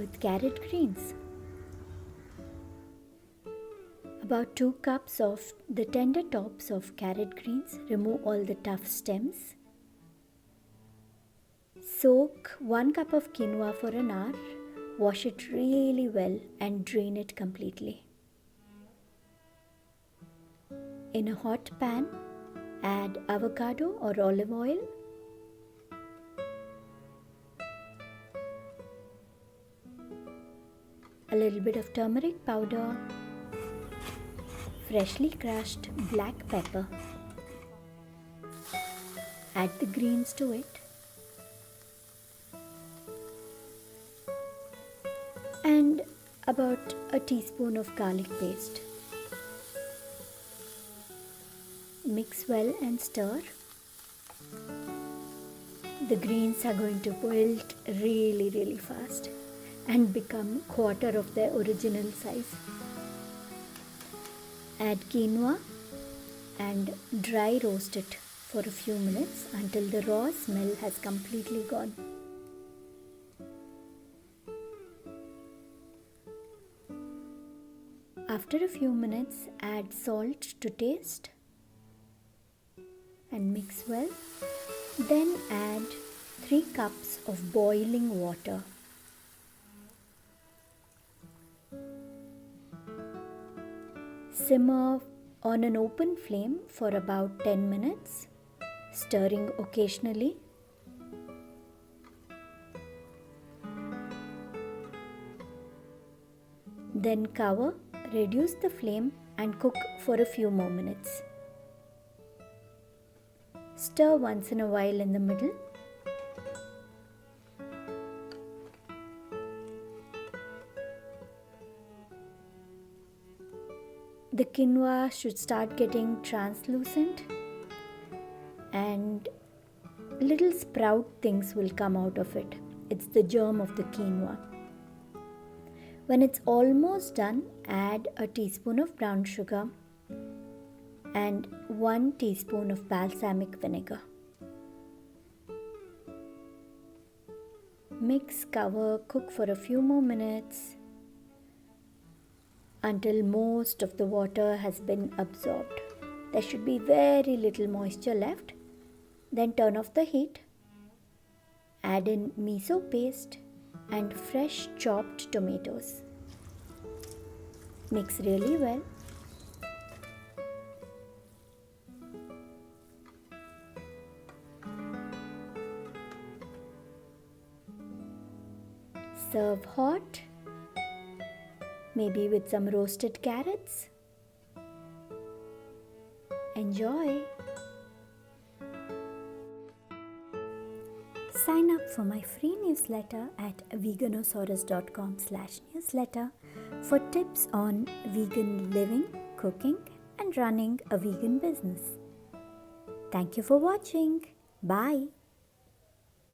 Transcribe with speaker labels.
Speaker 1: with carrot greens. About 2 cups of the tender tops of carrot greens. Remove all the tough stems. Soak 1 cup of quinoa for an hour. Wash it really well and drain it completely. In a hot pan, add avocado or olive oil, a little bit of turmeric powder, freshly crushed black pepper. Add the greens to it and about a teaspoon of garlic paste. Mix well and stir. The greens are going to wilt really fast and become quarter of their original size. Add quinoa and dry roast it for a few minutes until the raw smell has completely gone. After a few minutes, add salt to taste and mix well. Then add 3 cups of boiling water. Simmer on an open flame for about 10 minutes, stirring occasionally. Then cover, reduce the flame and cook for a few more minutes. Stir once in a while in the middle. The quinoa should start getting translucent and little sprout things will come out of it. It's the germ of the quinoa. When it's almost done, add a teaspoon of brown sugar and 1 teaspoon of balsamic vinegar. Mix, cover, cook for a few more minutes until most of the water has been absorbed. There should be very little moisture left. Then turn off the heat. Add in miso paste and fresh chopped tomatoes. Mix really well. Serve hot, maybe with some roasted carrots. Enjoy! Sign up for my free newsletter at veganosaurus.com/newsletter for tips on vegan living, cooking, and running a vegan business. Thank you for watching. Bye.